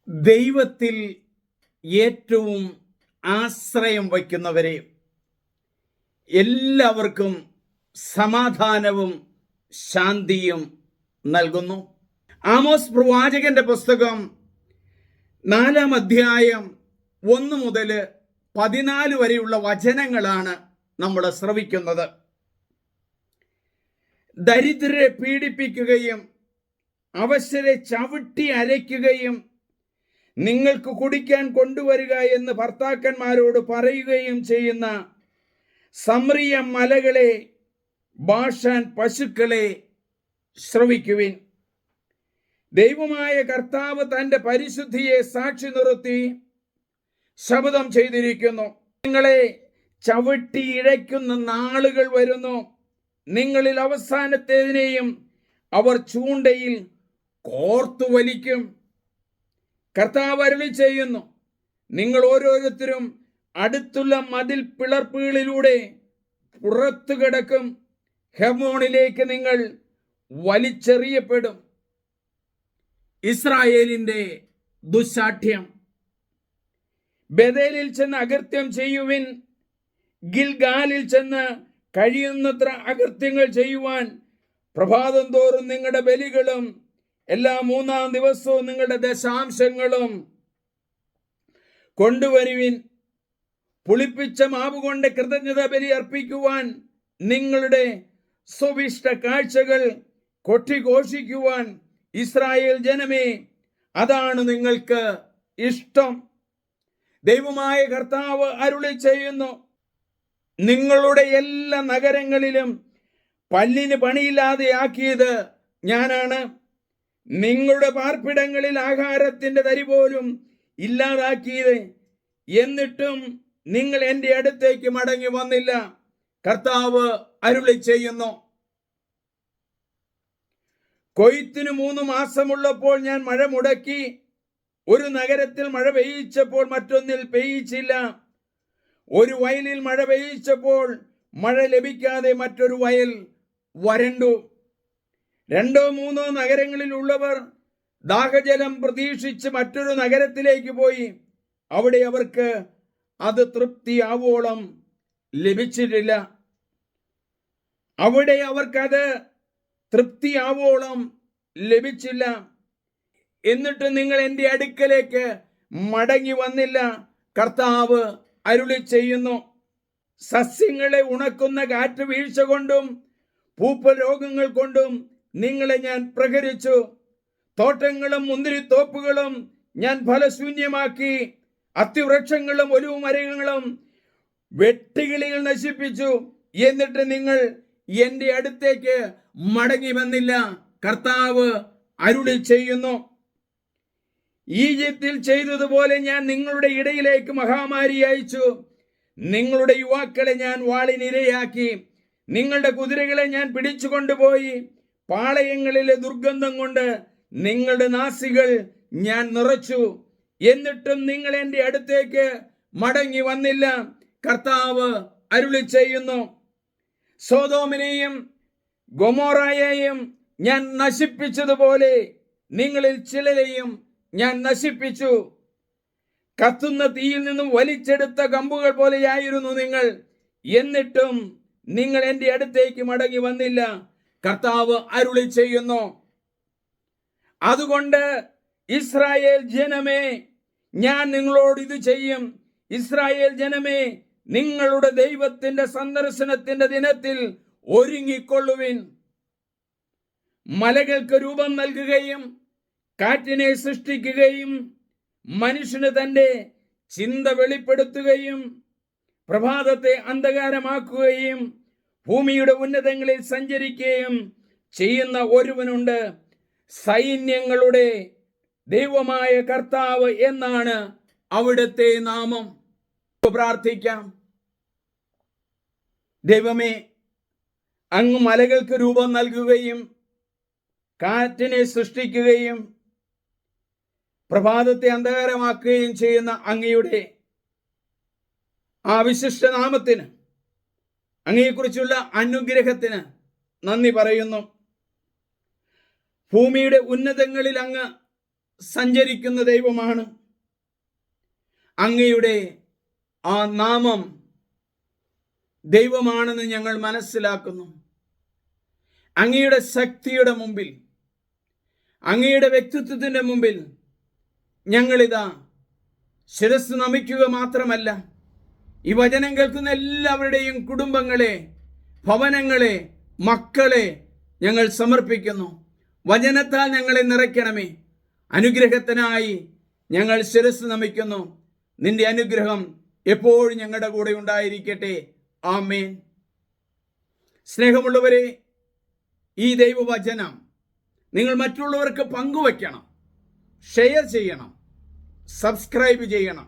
ദൈവത്തിൽ ഏറ്റവും ആശ്രയം വയ്ക്കുന്നവരെ എല്ലാവർക്കും സമാധാനവും ശാന്തിയും നൽകുന്നു. ആമോസ് പ്രവാചകന്റെ പുസ്തകം 4-ാം അധ്യായം 1 മുതൽ 14 വരെയുള്ള വചനങ്ങളാണ് നമ്മൾ ശ്രവിക്കുന്നത്. ദരിദ്രരെ പീഡിപ്പിക്കുകയും അവശരെ ചവിട്ടി അരയ്ക്കുകയും നിങ്ങൾക്ക് കുടിക്കാൻ കൊണ്ടുവരിക എന്ന് ഭർത്താക്കന്മാരോട് പറയുകയും ചെയ്യുന്ന സമറിയ മലകളെ, ബാഷാൻ പശുക്കളെ, ശ്രവിക്കുവിൻ. ദൈവമായ കർത്താവ് തന്റെ പരിശുദ്ധിയെ സാക്ഷി നിർത്തി ശപഥം ചെയ്തിരിക്കുന്നു. നിങ്ങളെ ചവിട്ടി ഇഴയ്ക്കുന്ന നാളുകൾ വരുന്നു. നിങ്ങളിൽ അവസാനത്തേതിനെയും അവർ ചൂണ്ടയിൽ കോർത്തു വലിക്കും. കർത്താവ് അരുളി ചെയ്യുന്നു, നിങ്ങൾ ഓരോരുത്തരും അടുത്തുള്ള മതിൽ പിളർപ്പുകളിലൂടെ പുറത്തു കിടക്കും. ഹെർമോണിലേക്ക് നിങ്ങൾ വലിച്ചെറിയപ്പെടും. ഇസ്രായേലിന്റെ ദുശാഠ്യം. ബേഥേലിൽ ചെന്ന് അകൃത്യം ചെയ്യുവിൻ. ഗിൽഗാലിൽ ചെന്ന് കഴിയുന്നത്ര അകൃത്യങ്ങൾ ചെയ്യുവാൻ പ്രഭാതം തോറും നിങ്ങളുടെ ബലികളും എല്ലാ 3-ാം ദിവസവും നിങ്ങളുടെ ദശാംശങ്ങളും കൊണ്ടുവരുവിൻ. പുളിപ്പിച്ച മാവ് കൊണ്ട് കൃതജ്ഞത ബലി അർപ്പിക്കുവാൻ, നിങ്ങളുടെ സ്വവിഷ്ട കാഴ്ചകൾ കൊട്ടിഘോഷിക്കുവാൻ ഇസ്രായേൽ ജനമേ, അതാണ് നിങ്ങൾക്ക് ഇഷ്ടം. ദൈവമായ കർത്താവ് അരുളി ചെയ്യുന്നു, നിങ്ങളുടെ എല്ലാ നഗരങ്ങളിലും പല്ലിന് പണിയില്ലാതെ ആക്കിയത് ഞാനാണ്. നിങ്ങളുടെ പാർപ്പിടങ്ങളിൽ ആഹാരത്തിന്റെ തരി പോലും ഇല്ലാതാക്കിയത്. എന്നിട്ടും നിങ്ങൾ എൻ്റെ അടുത്തേക്ക് മടങ്ങി വന്നില്ല. കർത്താവ് അരുളി ചെയ്യുന്നു, കൊയ്ത്തിന് 3 മാസമുള്ളപ്പോൾ ഞാൻ മഴ മുടക്കി. ഒരു നഗരത്തിൽ മഴ പെയ്യിച്ചപ്പോൾ മറ്റൊന്നിൽ പെയ്യിച്ചില്ല. ഒരു വയലിൽ മഴ പെയ്യിച്ചപ്പോൾ മഴ ലഭിക്കാതെ മറ്റൊരു വയൽ വരണ്ടു. 2-3 നഗരങ്ങളിലുള്ളവർ ദാഹജലം പ്രതീക്ഷിച്ച് മറ്റൊരു നഗരത്തിലേക്ക് പോയി. അവിടെ അവർക്ക് അത് തൃപ്തിയാവോളം ലഭിച്ചിട്ടില്ല. എന്നിട്ട് നിങ്ങൾ എൻ്റെ അടുക്കലേക്ക് മടങ്ങി വന്നില്ല. കർത്താവ് അരുളി ചെയ്യുന്നു, സസ്യങ്ങളെ ഉണക്കുന്ന കാറ്റ് വീഴ്ച കൊണ്ടും പൂപ്പൽ രോഗങ്ങൾ കൊണ്ടും നിങ്ങളെ ഞാൻ പ്രഹരിച്ചു. തോട്ടങ്ങളും മുന്തിരിത്തോപ്പുകളും ഞാൻ ഫലശൂന്യമാക്കി. അത്തിവൃക്ഷങ്ങളും ഒലിവ് മരങ്ങളും വെട്ടുകിളികൾ നശിപ്പിച്ചു. എന്നിട്ട് നിങ്ങൾ എൻ്റെ അടുത്തേക്ക് മടങ്ങി വന്നില്ല. കർത്താവ് അരുളി ചെയ്യുന്നു, ഈജിപ്തിൽ ചെയ്തതുപോലെ ഞാൻ നിങ്ങളുടെ ഇടയിലേക്ക് മഹാമാരി അയച്ചു. നിങ്ങളുടെ യുവാക്കളെ ഞാൻ വാളിനിരയാക്കി. നിങ്ങളുടെ കുതിരകളെ ഞാൻ പിടിച്ചു കൊണ്ടുപോയി. പാളയങ്ങളിലെ ദുർഗന്ധം കൊണ്ട് നിങ്ങളുടെ നാസികൾ ഞാൻ നിറച്ചു. എന്നിട്ടും നിങ്ങൾ എൻ്റെ അടുത്തേക്ക് മടങ്ങി വന്നില്ല. കർത്താവ് അരുളി ചെയ്യുന്നു, സോദോമിനെയും ഗൊമോറയെയും ഞാൻ നശിപ്പിച്ചതുപോലെ നിങ്ങളിൽ ചിലരെയും ഞാൻ നശിപ്പിച്ചു. കത്തുന്ന തീയിൽ നിന്നും വലിച്ചെടുത്ത കമ്പുകൾ പോലെയായിരുന്നു നിങ്ങൾ. എന്നിട്ടും നിങ്ങൾ എൻ്റെ അടുത്തേക്ക് മടങ്ങി വന്നില്ല. കർത്താവ് അരുളി ചെയ്യുന്നു, അതുകൊണ്ട് ഇസ്രായേൽ ജനമേ, ഞാൻ നിങ്ങളോട് ഇത് ചെയ്യും. ഇസ്രായേൽ ജനമേ, നിങ്ങളുടെ ദൈവത്തിന്റെ സന്ദർശനത്തിന്റെ ദിനത്തിൽ ഒരുങ്ങിക്കൊള്ളുവിൻ. മലകൾക്ക് രൂപം നൽകുകയും കാറ്റിനെ സൃഷ്ടിക്കുകയും മനുഷ്യന് തന്റെ ചിന്ത വെളിപ്പെടുത്തുകയും പ്രഭാതത്തെ അന്ധകാരമാക്കുകയും ഭൂമിയുടെ ഉന്നതങ്ങളിൽ സഞ്ചരിക്കുകയും ചെയ്യുന്ന ഒരുവനുണ്ട്. സൈന്യങ്ങളുടെ ദൈവമായ കർത്താവ് എന്നാണ് അവിടുത്തെ നാമം. പ്രാർത്ഥിക്കാം. ദൈവമേ, അങ്ങ് മലകൾക്ക് രൂപം നൽകുകയും കാറ്റിനെ സൃഷ്ടിക്കുകയും പ്രഭാതത്തെ അന്ധകാരമാക്കുകയും ചെയ്യുന്ന അങ്ങയുടെ ആ വിശിഷ്ട നാമത്തിന്, അങ്ങയെക്കുറിച്ചുള്ള അനുഗ്രഹത്തിന് നന്ദി പറയുന്നു. ഭൂമിയുടെ ഉന്നതങ്ങളിൽ അങ്ങ് സഞ്ചരിക്കുന്ന ദൈവമാണ്. അങ്ങയുടെ ആ നാമം ദൈവമാണെന്ന് ഞങ്ങൾ മനസ്സിലാക്കുന്നു. അങ്ങയുടെ ശക്തിയുടെ മുമ്പിൽ, അങ്ങയുടെ വ്യക്തിത്വത്തിൻ്റെ മുമ്പിൽ ഞങ്ങളിതാ ശിരസ് നമിക്കുക മാത്രമല്ല, ഈ വചനം കേൾക്കുന്ന എല്ലാവരുടെയും കുടുംബങ്ങളെ, ഭവനങ്ങളെ, മക്കളെ ഞങ്ങൾ സമർപ്പിക്കുന്നു. വചനത്താൽ ഞങ്ങളെ നിറയ്ക്കണമേ. അനുഗ്രഹത്തിനായി ഞങ്ങൾ ശിരസ് നമിക്കുന്നു. നിന്റെ അനുഗ്രഹം എപ്പോഴും ഞങ്ങളുടെ കൂടെ ഉണ്ടായിരിക്കട്ടെ. ആമേൻ. സ്നേഹമുള്ളവരെ, ഈ ദൈവവചനം നിങ്ങൾ മറ്റുള്ളവർക്ക് പങ്കുവയ്ക്കണം, ഷെയർ ചെയ്യണം, സബ്സ്ക്രൈബ് ചെയ്യണം.